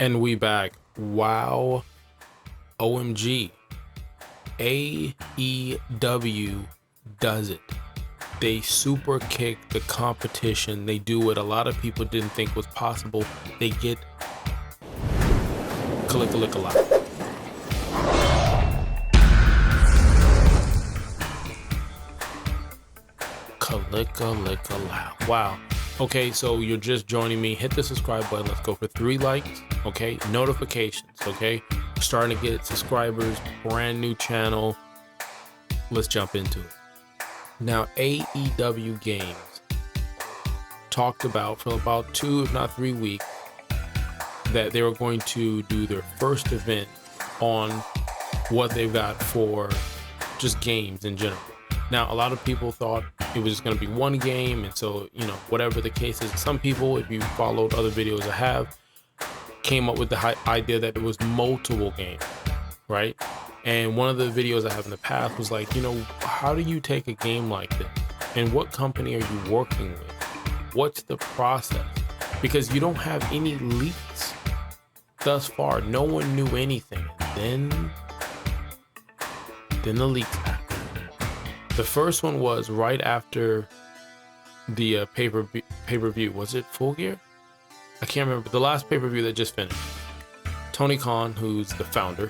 And we back. Wow. OMG. AEW does it. They super kick the competition. They do what a lot of people didn't think was possible. They get Kalika-lika-la. Kalika-lika-la. Wow. Okay, so you're just joining me. Hit the subscribe button. Let's go for 3 likes. Okay, notifications. Okay, we're starting to get subscribers. Brand new channel. Let's jump into it. Now, AEW Games talked about for about 2, if not 3 weeks, that they were going to do their first event on what they've got for just games in general. Now, a lot of people thought it was just going to be one game, and so, you know, whatever the case is, some people, if you followed other videos I have, came up with the idea that it was multiple games, right? And one of the videos I have in the past was like, you know, how do you take a game like this? And what company are you working with? What's the process? Because you don't have any leaks thus far. No one knew anything. Then the leaks happened. The first one was right after the pay-per-view. Was it Full Gear? I can't remember. The last pay-per-view that just finished. Tony Khan, who's the founder,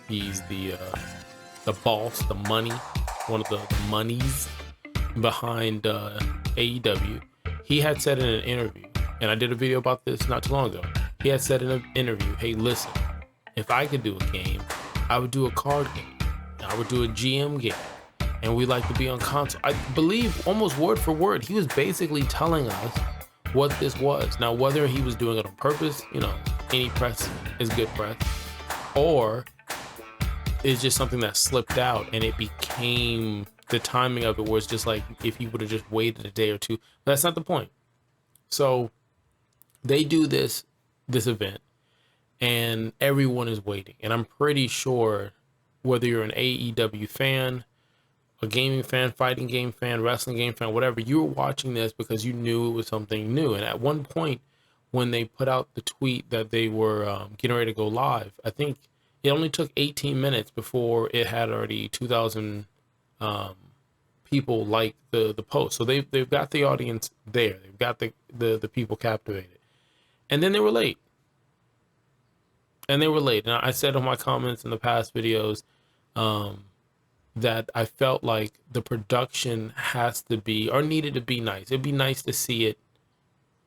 he's the boss, the money, one of the monies behind AEW. He had said in an interview, and I did a video about this not too long ago. He had said in an interview, hey, listen, if I could do a game, I would do a card game. I would do a GM game. And we like to be on console. I believe almost word for word, he was basically telling us what this was. Now, whether he was doing it on purpose, you know, any press is good press, or it's just something that slipped out and it became the timing of it was just like if he would have just waited a day or two. But that's not the point. So they do this event and everyone is waiting. And I'm pretty sure whether you're an AEW fan, a gaming fan, fighting game fan, wrestling game fan, whatever, you were watching this because you knew it was something new. And at one point when they put out the tweet that they were getting ready to go live, I think it only took 18 minutes before it had already 2,000 people like the post. So they've got the audience there. They've got the people captivated. And then they were late. And I said in my comments in the past videos that I felt like the production has to be, or needed to be nice. It'd be nice to see it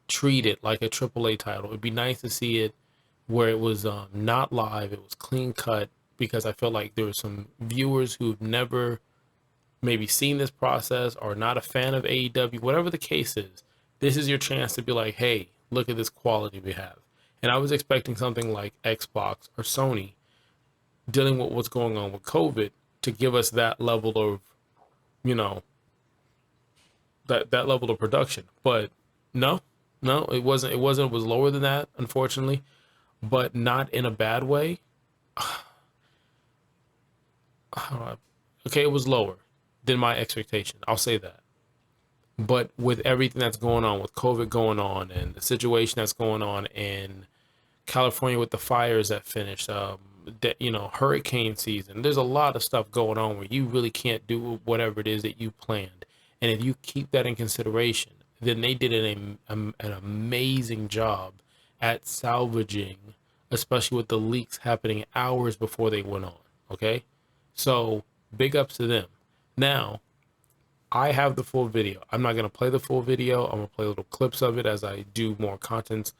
treated like a AAA title. It'd be nice to see it where it was not live, it was clean cut, because I felt like there were some viewers who've never maybe seen this process or not a fan of AEW, whatever the case is. This is your chance to be like, hey, look at this quality we have. And I was expecting something like Xbox or Sony dealing with what's going on with COVID to give us that level of, you know, that level of production. But no, it wasn't. It was lower than that, unfortunately, but not in a bad way. Okay, it was lower than my expectation. I'll say that. But with everything that's going on, with COVID going on, and the situation that's going on in California with the fires that finished, you know, hurricane season, there's a lot of stuff going on where you really can't do whatever it is that you planned. And if you keep that in consideration, then they did an amazing job at salvaging, especially with the leaks happening hours before they went on. Okay, so big ups to them. Now, I have the full video. I'm not going to play the full video. I'm going to play little clips of it as I do more contents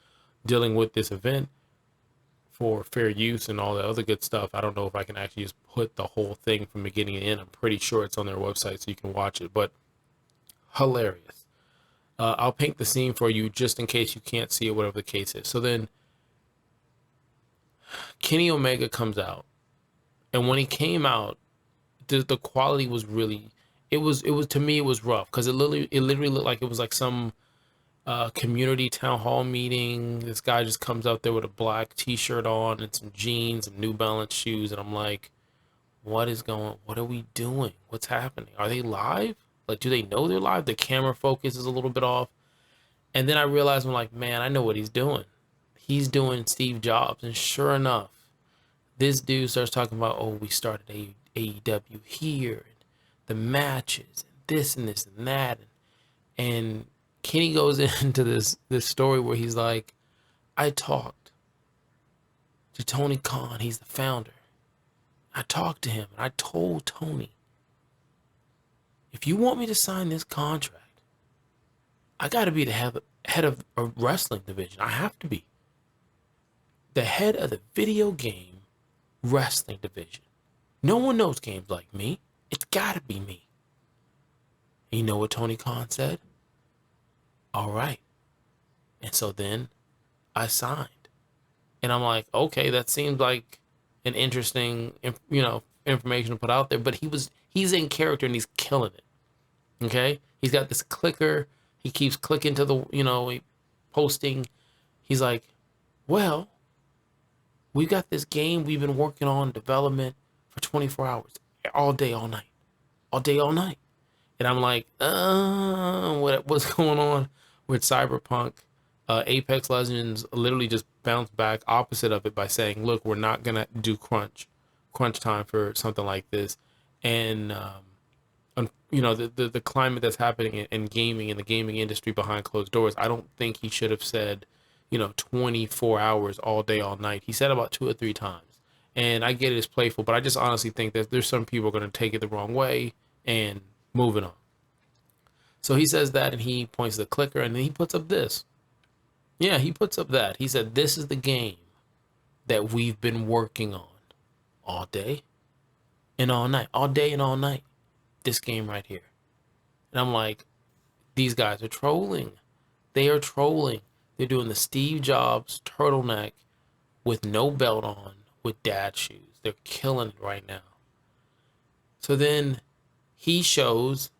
dealing with this event for fair use and all the other good stuff. I don't know if I can actually just put the whole thing from beginning to end. I'm pretty sure it's on their website so you can watch it, but hilarious. I'll paint the scene for you just in case you can't see it, whatever the case is. So then Kenny Omega comes out, and when he came out, the quality was really, it was to me, it was rough, because it literally looked like it was like some community town hall meeting. This guy just comes out there with a black t-shirt on and some jeans, some New Balance shoes, and I'm like, what are we doing? What's happening? Are they live? Like, do they know they're live? The camera focus is a little bit off. And then I realized, I'm like, man, I know what he's doing. he's doing Steve Jobs, and sure enough, this dude starts talking about, oh, we started AEW here, and the matches, and this and this and that, and Kenny goes into this story where he's like, I talked to Tony Khan, he's the founder. I talked to him, and I told Tony, if you want me to sign this contract, I got to be the head of a wrestling division. I have to be the head of the video game wrestling division. No one knows games like me. It's got to be me. And you know what Tony Khan said? All right. And so then I signed. And I'm like, okay, that seems like an interesting, information to put out there. But he's in character and he's killing it. Okay? He's got this clicker. He keeps clicking to the, posting. He's like, well, we've got this game we've been working on development for 24 hours, all day, all night, all day, all night. And I'm like, what's going on with Cyberpunk? Apex Legends literally just bounced back opposite of it by saying, look, we're not going to do crunch time for something like this. And, the climate that's happening in gaming, in the gaming industry behind closed doors, I don't think he should have said, 24 hours all day, all night. He said about 2 or 3 times. And I get it, it's playful, but I just honestly think that there's some people going to take it the wrong way and moving on. So he says that, and he points to the clicker, and then he puts up this. Yeah, he puts up that. He said, this is the game that we've been working on all day and all night. All day and all night. This game right here. And I'm like, these guys are trolling. They are trolling. They're doing the Steve Jobs turtleneck with no belt on, with dad shoes. They're killing it right now. So then he shows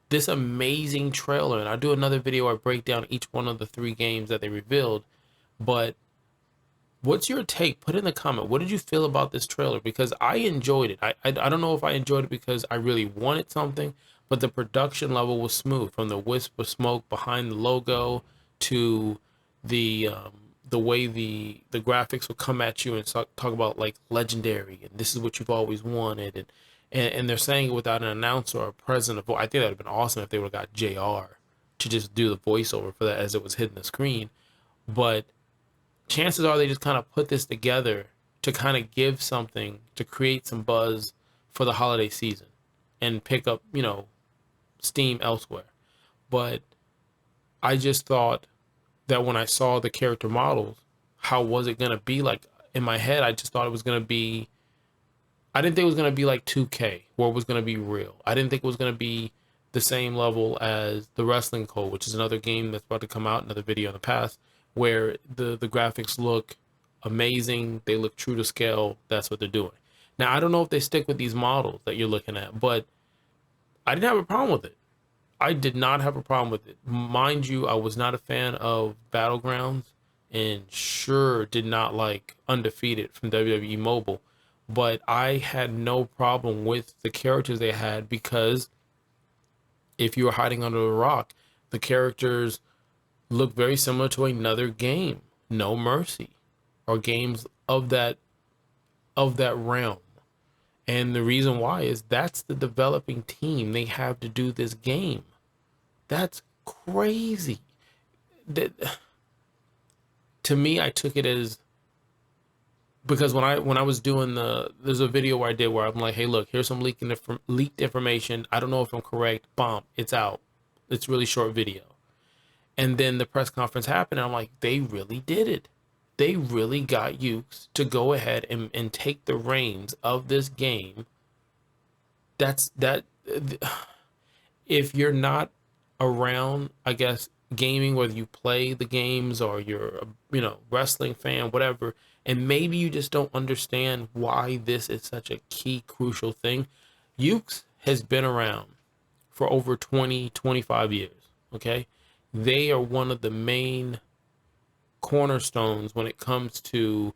this amazing trailer, and I'll do another video where I break down each one of the 3 games that they revealed. But what's your take? Put in the comment. What did you feel about this trailer? Because I enjoyed it. I don't know if I enjoyed it because I really wanted something, but the production level was smooth, from the wisp of smoke behind the logo to the way the graphics will come at you and talk about like legendary, and this is what you've always wanted, and they're saying it without an announcer or a president. I think that would have been awesome if they would have got JR to just do the voiceover for that as it was hitting the screen. But chances are they just kind of put this together to kind of give something, to create some buzz for the holiday season and pick up, steam elsewhere. But I just thought that when I saw the character models, how was it going to be? Like, in my head, I just thought it was going to be, I didn't think it was going to be like 2K, where it was going to be real. I didn't think it was going to be the same level as the Wrestling Code, which is another game that's about to come out, another video in the past, where the graphics look amazing. They look true to scale. That's what they're doing. Now, I don't know if they stick with these models that you're looking at, but I didn't have a problem with it. I did not have a problem with it. Mind you, I was not a fan of Battlegrounds, and sure did not like Undefeated from WWE Mobile, but I had no problem with the characters they had, because if you were hiding under a rock, the characters look very similar to another game, No Mercy, or games of that realm. And the reason why is that's the developing team they have to do this game. That's crazy. That, to me, I took it as, because when I was doing there's a video where I did where I'm like, hey, look, here's some leaked information. I don't know if I'm correct. Bomb, it's out. It's really short video. And then the press conference happened, and I'm like, they really did it. They really got Ukes to go ahead and take the reins of this game. If you're not around, I guess, gaming, whether you play the games or you're a wrestling fan, whatever, and maybe you just don't understand why this is such a key, crucial thing. Ukes has been around for over 25 years, okay? They are one of the main cornerstones when it comes to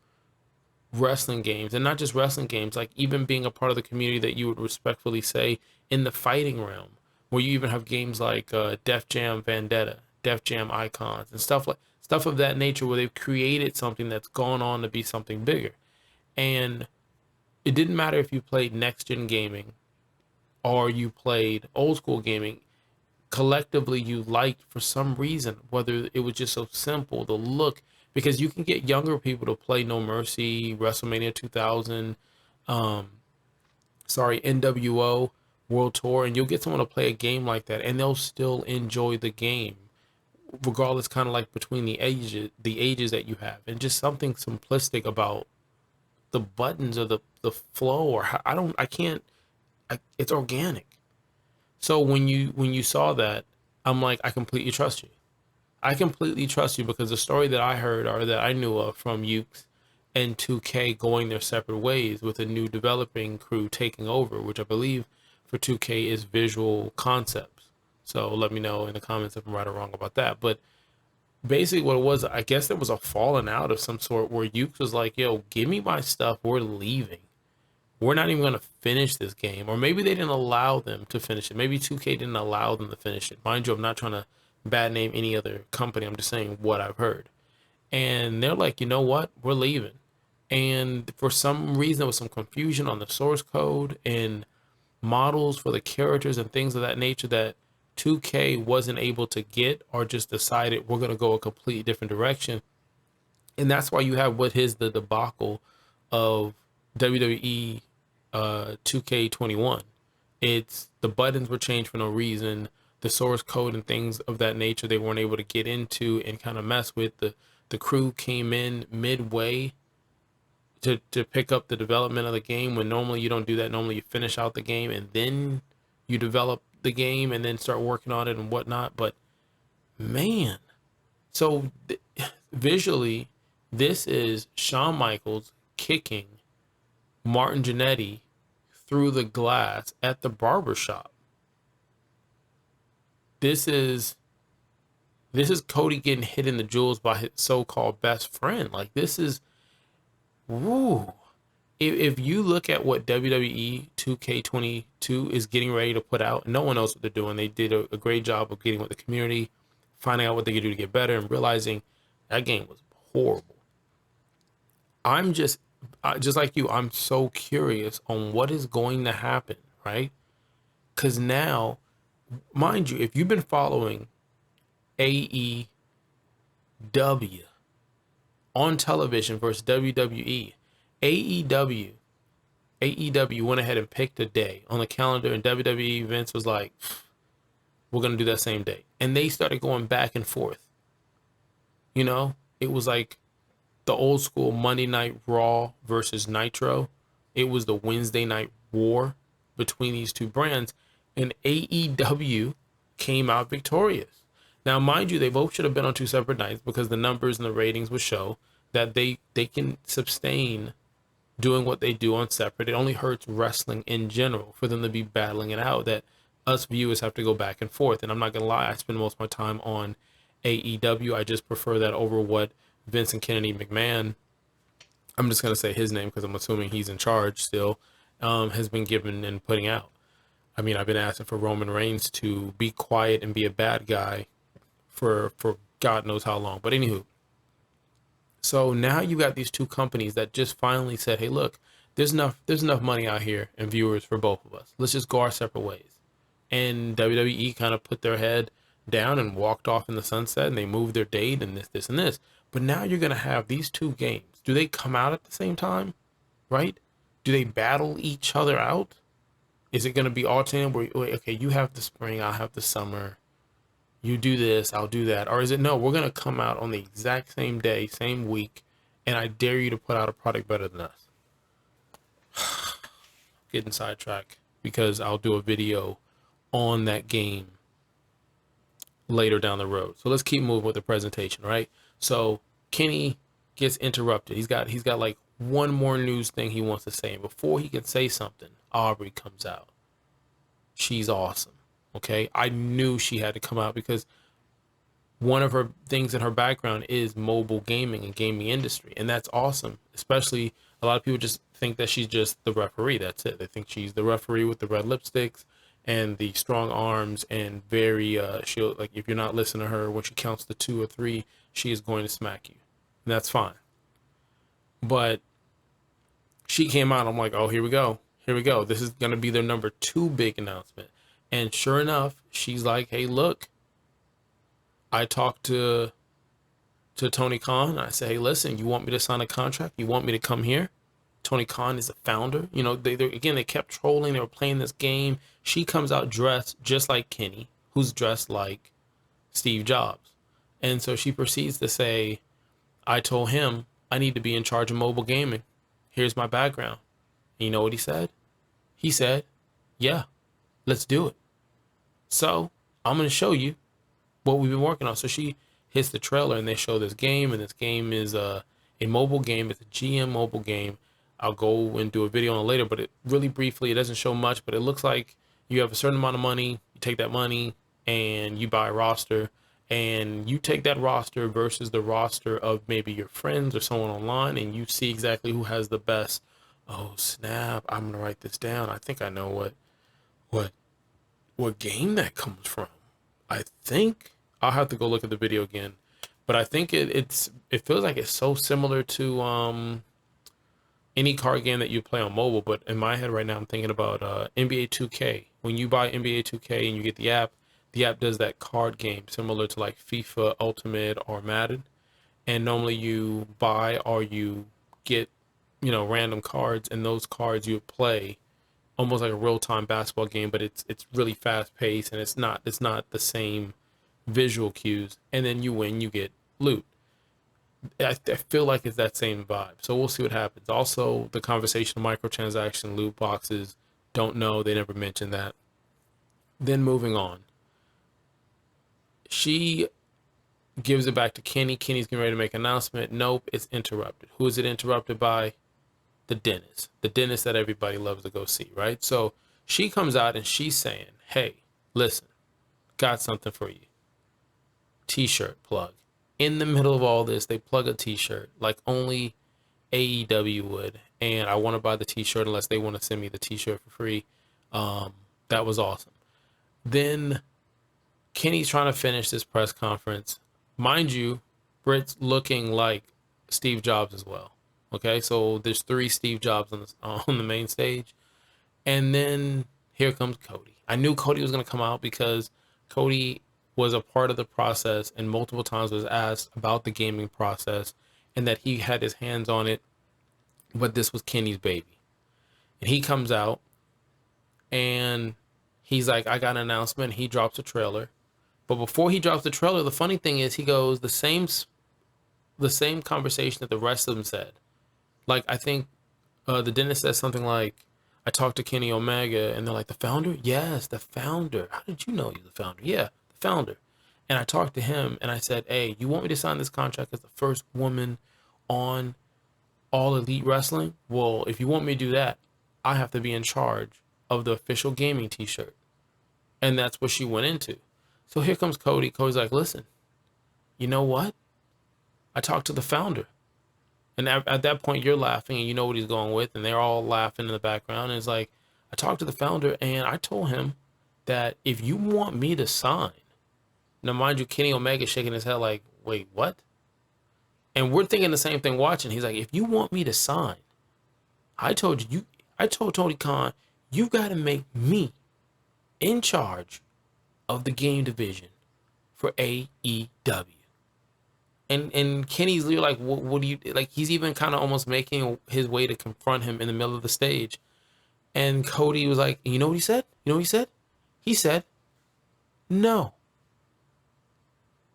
wrestling games, and not just wrestling games, like even being a part of the community that you would respectfully say in the fighting realm, where you even have games like Def Jam Vendetta, Def Jam Icons, and stuff stuff of that nature, where they've created something that's gone on to be something bigger. And it didn't matter if you played next gen gaming or you played old school gaming. Collectively, you liked, for some reason, whether it was just so simple, the look, because you can get younger people to play No Mercy, WrestleMania 2000, NWO World Tour, and you'll get someone to play a game like that, and they'll still enjoy the game, regardless, kind of like between the ages that you have, and just something simplistic about the buttons or the flow, or how, I can't, it's organic. So when you saw that, I'm like, I completely trust you. I completely trust you, because the story that I heard, or that I knew of, from Ukes and 2K going their separate ways with a new developing crew taking over, which I believe for 2K is Visual Concepts. So let me know in the comments if I'm right or wrong about that. But basically what it was, I guess there was a falling out of some sort, where Ukes was like, yo, give me my stuff, we're leaving. We're not even going to finish this game. Or maybe they didn't allow them to finish it. Maybe 2K didn't allow them to finish it. Mind you, I'm not trying to bad name any other company. I'm just saying what I've heard. And they're like, you know what? We're leaving. And for some reason, there was some confusion on the source code and models for the characters and things of that nature that 2K wasn't able to get, or just decided we're going to go a completely different direction. And that's why you have what is the debacle of WWE 2K21. It's the buttons were changed for no reason. The source code and things of that nature they weren't able to get into and kind of mess with. The crew came in midway to pick up the development of the game, when normally you don't do that. Normally you finish out the game and then you develop the game and then start working on it and whatnot. But man, so visually, this is Shawn Michaels kicking Martin Jannetty through the glass at the barbershop. This is Cody getting hit in the jewels by his so-called best friend. Like, this is, woo. If you look at what WWE 2K22 is getting ready to put out, no one knows what they're doing. They did a great job of getting with the community, finding out what they could do to get better, and realizing that game was horrible. I'm just like you, I'm so curious on what is going to happen, right? Because now, mind you, if you've been following AEW on television versus WWE, AEW went ahead and picked a day on the calendar, and WWE Vince was like, we're going to do that same day. And they started going back and forth. You know, it was like the old school Monday Night Raw versus Nitro. It was the Wednesday night war between these two brands, and AEW came out victorious. Now, mind you, they both should have been on two separate nights, because the numbers and the ratings would show that they can sustain doing what they do on separate. It only hurts wrestling in general for them to be battling it out, that us viewers have to go back and forth. And I'm not gonna lie, I spend most of my time on AEW. I just prefer that over what Vincent Kennedy McMahon, I'm just gonna say his name because I'm assuming he's in charge still, has been given and putting out. I mean, I've been asking for Roman Reigns to be quiet and be a bad guy for God knows how long. But anywho, so now you got these two companies that just finally said, hey, look, there's enough money out here and viewers for both of us. Let's just go our separate ways. And WWE kind of put their head down and walked off in the sunset, and they moved their date and this and this. But now you're going to have these two games. Do they come out at the same time? Right? Do they battle each other out? Is it going to be alternating where, okay, you have the spring, I'll have the summer. You do this, I'll do that. Or is it, no, we're going to come out on the exact same day, same week, and I dare you to put out a product better than us? Getting sidetracked because I'll do a video on that game later down the road. So let's keep moving with the presentation, right? So Kenny gets interrupted. He's got like one more news thing he wants to say. And before he can say something, Aubrey comes out. She's awesome. Okay. I knew she had to come out because one of her things in her background is mobile gaming and gaming industry. And that's awesome. Especially a lot of people just think that she's just the referee. That's it. They think she's the referee with the red lipsticks and the strong arms and very, she'll, like, if you're not listening to her, when she counts to 2 or 3, she is going to smack you. And that's fine. But she came out. I'm like, oh, here we go. Here we go. This is going to be their number 2 big announcement. And sure enough, she's like, hey, look, I talked to Tony Khan. I say, hey, listen, you want me to sign a contract? You want me to come here? Tony Khan is the founder. You know, they kept trolling. They were playing this game. She comes out dressed just like Kenny, who's dressed like Steve Jobs. And so she proceeds to say, I told him I need to be in charge of mobile gaming. Here's my background. And you know what he said? He said, yeah, let's do it. So I'm going to show you what we've been working on. So she hits the trailer and they show this game. And this game is a mobile game. It's a GM mobile game. I'll go and do a video on it later, but it really briefly, it doesn't show much, but it looks like you have a certain amount of money. You take that money and you buy a roster, and you take that roster versus the roster of maybe your friends or someone online, and you see exactly who has the best. Oh snap, I'm gonna write this down. I think I know what game that comes from. I think I'll have to go look at the video again, but I think it feels like it's so similar to any card game that you play on mobile. But in my head right now, I'm thinking about NBA 2K. When you buy NBA 2K and you get the app does that card game similar to like FIFA Ultimate or Madden. And normally you buy or you get, you know, random cards, and those cards you play almost like a real-time basketball game, but it's really fast-paced, and it's not the same visual cues. And then you win, you get loot. I feel like it's that same vibe. So we'll see what happens. Also, the conversation of microtransaction, loot boxes, don't know. They never mentioned that. Then moving on. She gives it back to Kenny. Kenny's getting ready to make an announcement. Nope, it's interrupted. Who is it interrupted by? The dentist. The dentist that everybody loves to go see, right? So she comes out and she's saying, hey, listen, got something for you. T-shirt plug. In the middle of all this, they plug a t-shirt like only AEW would. And I want to buy the t-shirt unless they want to send me the t-shirt for free. That was awesome. Then Kenny's trying to finish this press conference. Mind you, Britt's looking like Steve Jobs as well. Okay, so there's 3 Steve Jobs on the main stage. And then here comes Cody. I knew Cody was going to come out because Cody was a part of the process and multiple times was asked about the gaming process and that he had his hands on it, but this was Kenny's baby. And he comes out and he's like, I got an announcement. He drops a trailer. But before he drops the trailer, the funny thing is he goes the same conversation that the rest of them said. Like, I think the dentist says something like, I talked to Kenny Omega, and they're like, the founder? Yes, the founder. How did you know you're the founder? Yeah, the founder. And I talked to him, and I said, hey, you want me to sign this contract as the first woman on All Elite Wrestling? Well, if you want me to do that, I have to be in charge of the official gaming t-shirt. And that's what she went into. So here comes Cody. Cody's like, listen, you know what? I talked to the founder. And at that point, you're laughing, and you know what he's going with, and they're all laughing in the background. And it's like, I talked to the founder, and I told him that if you want me to sign, now mind you, Kenny Omega shaking his head like, wait, what? And we're thinking the same thing watching. He's like, if you want me to sign, I told Tony Khan, you got to make me in charge of the game division for AEW. And Kenny's like, what do you, like, he's even kind of almost making his way to confront him in the middle of the stage. And Cody was like, you know what he said? You know what he said? He said, no.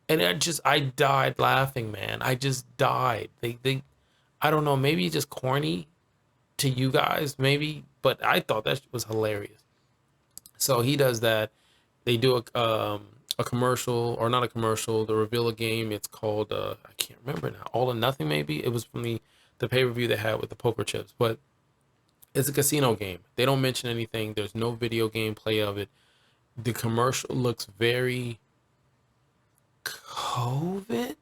And I died laughing, man. I just died. I don't know, maybe it's just corny to you guys, maybe, but I thought that was hilarious. So he does that. They do a commercial, or not a commercial, to reveal a game. It's called I can't remember now, All or Nothing maybe. It was from the pay-per-view they had with the poker chips, but it's a casino game. They don't mention anything. There's no video game play of it. The commercial looks very COVID.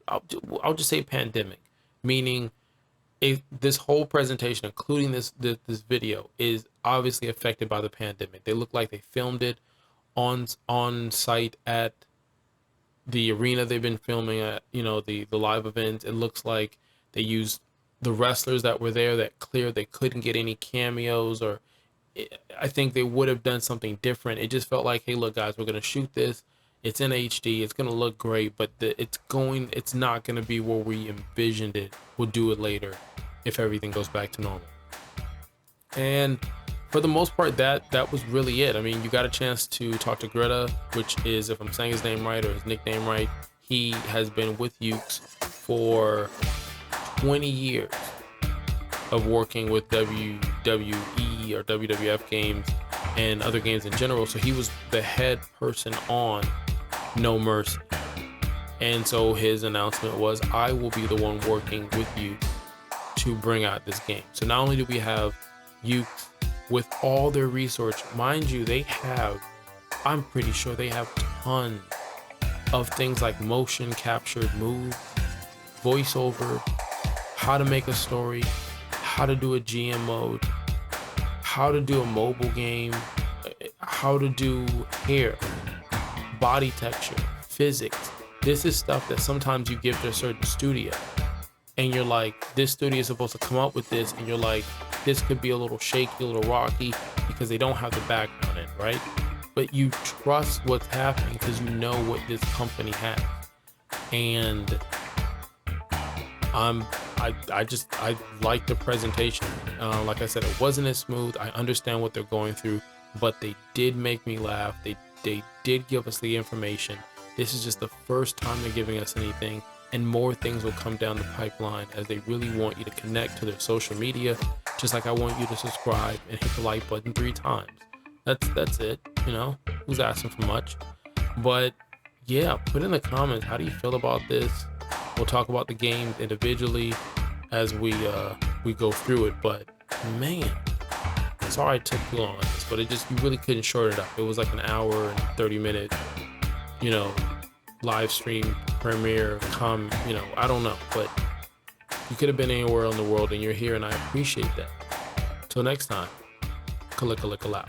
I'll just say pandemic, meaning this whole presentation, including this video, is obviously affected by the pandemic. They look like they filmed it on site at the arena they've been filming at, the live events. It looks like they used the wrestlers that were there that clear they couldn't get any cameos, or I think they would have done something different. It just felt like, hey, look, guys, we're gonna shoot this. It's in HD. It's gonna look great, but it's not gonna be where we envisioned it. We'll do it later if everything goes back to normal. And for the most part, that was really it. I mean, you got a chance to talk to Greta, which is, if I'm saying his name right or his nickname right, he has been with Ukes for 20 years of working with WWE or WWF games and other games in general. So he was the head person on No Mercy. And so his announcement was, I will be the one working with you to bring out this game. So not only do we have Ukes with all their research, mind you, I'm pretty sure they have tons of things like motion captured moves, voiceover, how to make a story, how to do a GM mode, how to do a mobile game, how to do hair, body texture, physics. This is stuff that sometimes you give to a certain studio and you're like, this studio is supposed to come up with this, and you're like, this could be a little shaky, a little rocky because they don't have the background in, right? But you trust what's happening because you know what this company has. And I like the presentation. Like I said, it wasn't as smooth. I understand what they're going through, but they did make me laugh. They did give us the information. This is just the first time they're giving us anything, and more things will come down the pipeline as they really want you to connect to their social media, just like I want you to subscribe and hit the like button 3 times. That's it, who's asking for much? But yeah, put in the comments, how do you feel about this? We'll talk about the game individually as we go through it, but man, sorry it took too long on this, but you really couldn't short it up. It was like an hour and 30-minute, live stream premiere, I don't know, but you could have been anywhere in the world and you're here, and I appreciate that. Till next time, Kalika out.